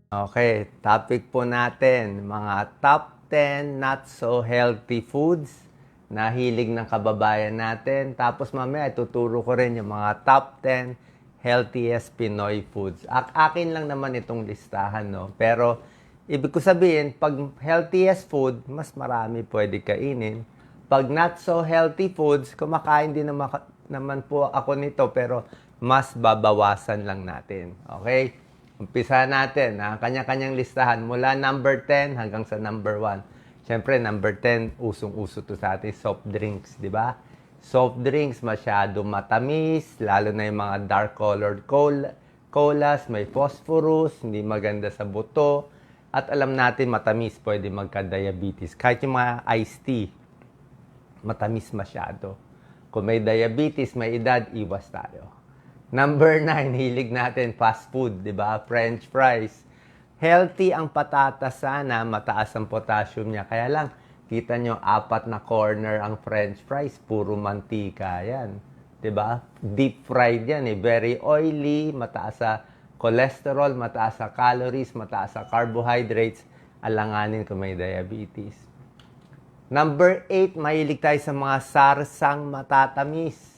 Okay, topic po natin, mga top 10 not so healthy foods na hilig ng kababayan natin. Tapos mamaya ituturo ko rin yung mga top 10 healthiest Pinoy foods. Akin lang naman itong listahan, no? Pero ibig ko sabihin, pag healthiest food, mas marami pwede kainin. Pag not so healthy foods, kumakain din naman po ako nito, pero mas babawasan lang natin. Okay? Umpisa natin, kanya-kanyang listahan mula number 10 hanggang sa number 1. Siyempre, number 10, usong-uso to sa atin, soft drinks, di ba? Soft drinks, masyado matamis, lalo na yung mga dark-colored colas, may phosphorus, hindi maganda sa buto. At alam natin, matamis, pwede magka-diabetes. Kahit yung mga iced tea, matamis masyado. Kung may diabetes, may edad, iwas tayo. Number 9, hilig natin, fast food, di ba? French fries. Healthy ang patatas sana, mataas ang potassium niya. Kaya lang, kita nyo, 4 na corner ang French fries, puro mantika yan. Di ba? Deep fried yan eh. Very oily, mataas sa cholesterol, mataas sa calories, mataas sa carbohydrates. Alanganin kung may diabetes. Number 8, mahilig tayo sa mga sarsang matatamis.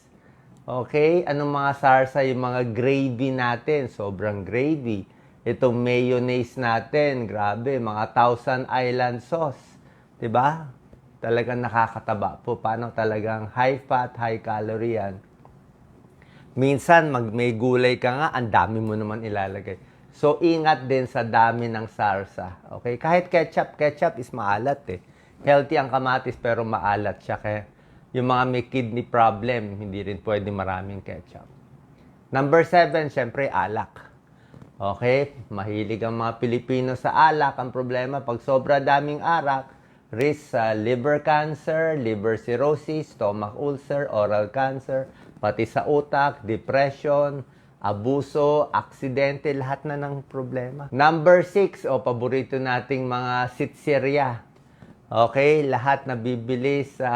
Okay? Anong mga sarsa? Yung mga gravy natin. Sobrang gravy. Itong mayonnaise natin. Grabe. Mga Thousand Island sauce. Diba? Talagang nakakataba po. Paano talagang high fat, high calorie yan. Minsan, may gulay ka nga, ang dami mo naman ilalagay. So, ingat din sa dami ng sarsa. Okay? Kahit ketchup is maalat eh. Healthy ang kamatis pero maalat siya. Kaya yung mga may kidney problem, hindi rin pwede maraming ketchup. Number 7, syempre, alak. Okay? Mahilig ang mga Pilipino sa alak. Ang problema, pag sobra daming alak, risk sa liver cancer, liver cirrhosis, stomach ulcer, oral cancer, pati sa utak, depression, abuso, aksidente, lahat na ng problema. Number 6, paborito nating mga sitsirya. Okay? Lahat na bibili sa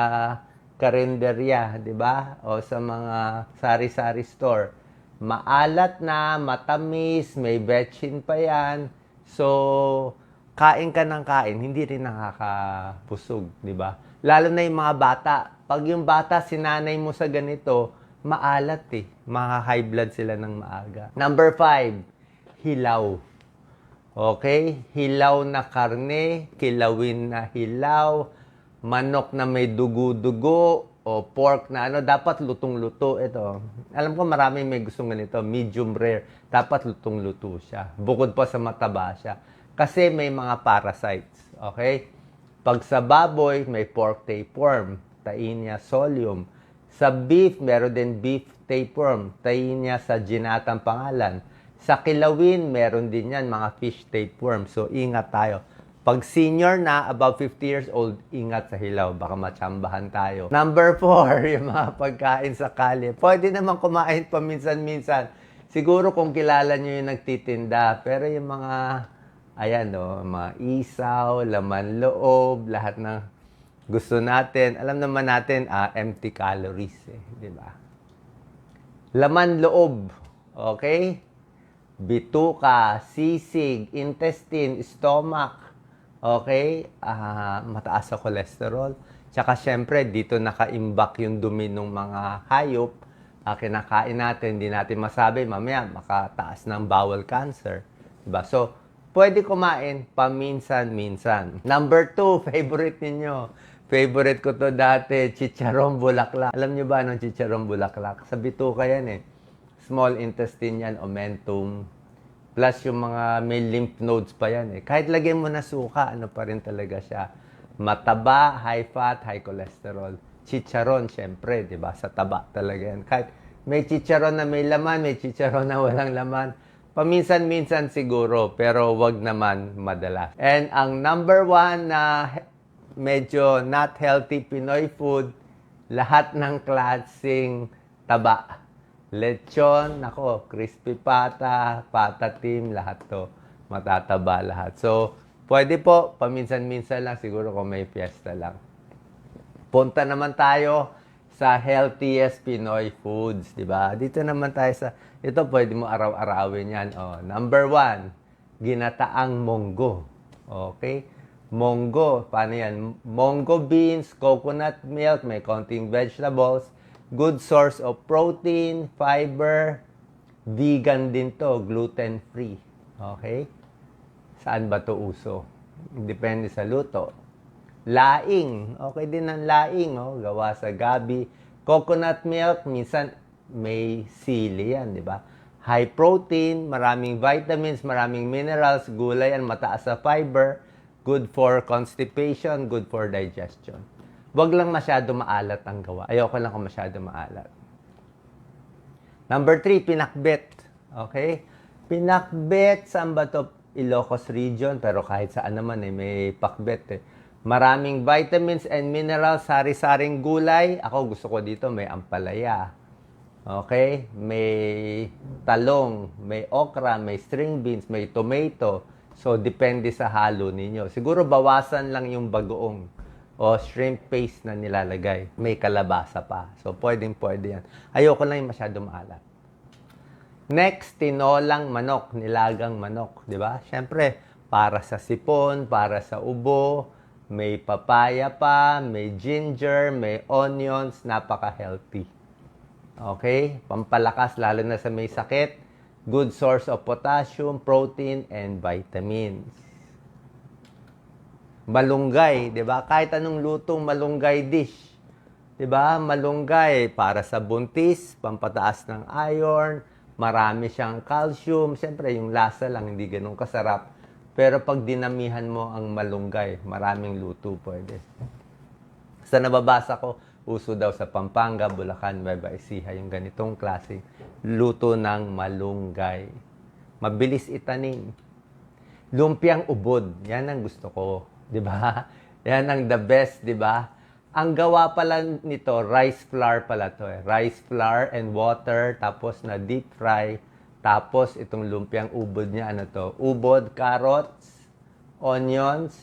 karinderya, di ba? O sa mga sari-sari store. Maalat na, matamis, may betchin pa yan. So, kain ka ng kain, hindi rin nakakabusog, di ba? Lalo na yung mga bata. Pag yung bata, sinanay mo sa ganito, maalat eh. Maka-high blood sila ng maaga. Number 5, hilaw. Okay? Hilaw na karne, kilawin na hilaw, manok na may dugo-dugo, o pork na dapat lutong-luto ito. Alam ko maraming may gustong ganito, medium rare. Dapat lutong-luto siya. Bukod pa sa mataba siya. Kasi may mga parasites. Okay? Pag sa baboy, may pork tapeworm, Taenia solium. Sa beef, meron din beef tapeworm, Taenia saginatang pangalan. Sa kilawin, meron din yan, mga fish tapeworm. So, ingat tayo. Pag senior na, above 50 years old, ingat sa hilaw. Baka matsambahan tayo. Number 4, yung mga pagkain sa kalye. Pwede naman kumain paminsan-minsan. Siguro kung kilala nyo yung nagtitinda. Pero yung mga, ayan mga isaw, laman loob, lahat ng gusto natin. Alam naman natin, empty calories. Di ba? Laman loob. Okay? Bituka, sisig, intestine, stomach. Okay? Mataas sa cholesterol. Tsaka syempre, dito nakaimbak yung dumi ng mga hayop. Kinakain natin, hindi natin masabi, mamaya makataas ng bowel cancer. Diba? So, pwede kumain paminsan-minsan. Number 2, favorite ninyo. Favorite ko to dati, chicharong bulaklak. Alam nyo ba anong chicharong bulaklak? Sa bituka yan eh. Small intestine yan, omentum. Plus yung mga may lymph nodes pa yan eh. Kahit lagyan mo na suka, ano pa rin talaga siya. Mataba, high fat, high cholesterol. Chicharon, syempre, di ba? Sa taba talaga yan. Kahit may chicharon na may laman, may chicharon na walang laman. Paminsan-minsan siguro, pero wag naman madalas. And ang number 1 na medyo not healthy Pinoy food, lahat ng klaseng taba. Lechon, nako, crispy pata, patatim, lahat to. Matataba lahat. So, pwede po, paminsan-minsan lang, siguro kung may fiesta lang. Punta naman tayo sa healthiest Pinoy foods, di ba? Dito naman tayo sa, ito pwede mo araw-arawin yan. Number 1, ginataang monggo. Okay? Monggo, paano yan? Monggo beans, coconut milk, may konting vegetables, good source of protein, fiber, vegan din to, gluten-free. Okay? Saan ba to uso? Depende sa luto. Laing. Okay din ang laing. Oh. Gawa sa gabi. Coconut milk, minsan may sili yan, di ba? High protein, maraming vitamins, maraming minerals, gulay yan, mataas sa fiber, good for constipation, good for digestion. Huwag lang masyado maalat ang gawa. Ayoko lang kung masyado maalat. Number 3, pinakbet. Okay? Pinakbet, saan ba to? Ilocos region, pero kahit saan naman may pakbet Maraming vitamins and minerals, sari-saring gulay. Ako gusto ko dito, may ampalaya. Okay? May talong, may okra, may string beans, may tomato. So, depende sa halo ninyo. Siguro bawasan lang yung bagoong o shrimp paste na nilalagay. May kalabasa pa. So, pwede yan. Ayoko lang yung masyado maalat. Next, tinolang manok, nilagang manok. Di ba? Siyempre, para sa sipon, para sa ubo, may papaya pa, may ginger, may onions, napaka-healthy. Okay? Pampalakas, lalo na sa may sakit. Good source of potassium, protein, and vitamins. Malunggay, di ba? Kahit anong lutong malunggay dish. Di ba? Malunggay para sa buntis, pampataas ng iron, marami siyang calcium. Siyempre, yung lasa lang, hindi ganun kasarap. Pero pag dinamihan mo ang malunggay, maraming luto pwede. Sa nababasa ko, uso daw sa Pampanga, Bulacan, Nueva Ecija, yung ganitong klaseng luto ng malunggay. Mabilis itanim. Lumpiang ubod, yan ang gusto ko, di ba? Yan ang the best, di ba? Ang gawa pala nito, rice flour pala to Rice flour and water, tapos na deep fry. Tapos itong lumpiang ubod niya, ano to? Ubod, carrots, onions,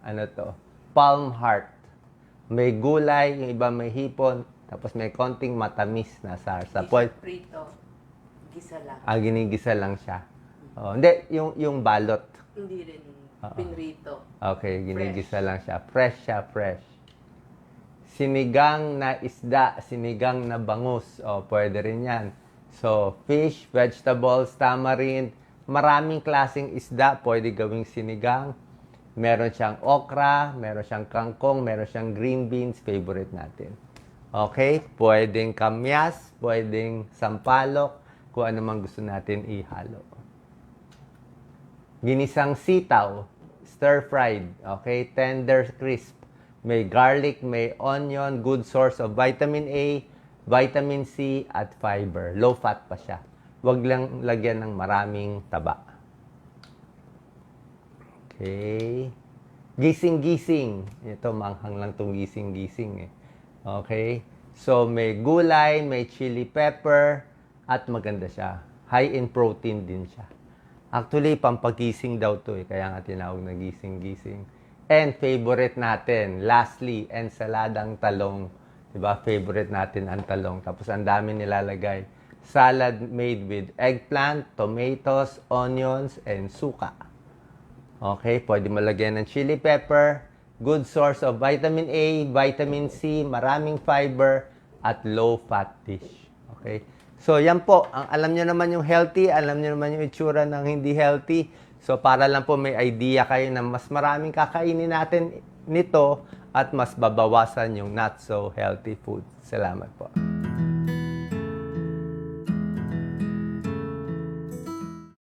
ano to? Palm heart. May gulay, yung iba may hipon, tapos may konting matamis na sarsa. Prito. Gisa lang. Ginigisa lang siya. Oh, hindi, yung balot. Hindi rin. Pinrito. Okay, ginigisa lang siya. Fresh siya, fresh. Sinigang na isda, sinigang na bangus. Oh, pwede rin yan. So, fish, vegetables, tamarind, maraming klaseng isda pwede gawing sinigang. Meron siyang okra, meron siyang kangkong, meron siyang green beans, favorite natin. Okay? Pwedeng kamyas, pwedeng sampalok, kung ano man gusto natin ihalo. Ginisang sitaw, stir-fried, okay? Tender crisp. May garlic, may onion, good source of vitamin A, vitamin C, at fiber. Low fat pa siya. Huwag lang lagyan ng maraming taba. Okay. Gising-gising. Ito, manghang lang itong gising-gising Okay. So, may gulay, may chili pepper, at maganda siya. High in protein din siya. Actually, pampagising daw to kaya nga tinawag na gising-gising. And favorite natin, lastly, ensaladang talong. Diba? Favorite natin ang talong. Tapos, ang dami nilalagay. Salad made with eggplant, tomatoes, onions, and suka. Okay, pwede malagyan ng chili pepper, good source of vitamin A, vitamin C, maraming fiber, at low-fat dish. Okay? So, yan po. Alam nyo naman yung healthy, alam nyo naman yung itsura ng hindi healthy. So, para lang po may idea kayo na mas maraming kakainin natin nito at mas babawasan yung not so healthy food. Salamat po.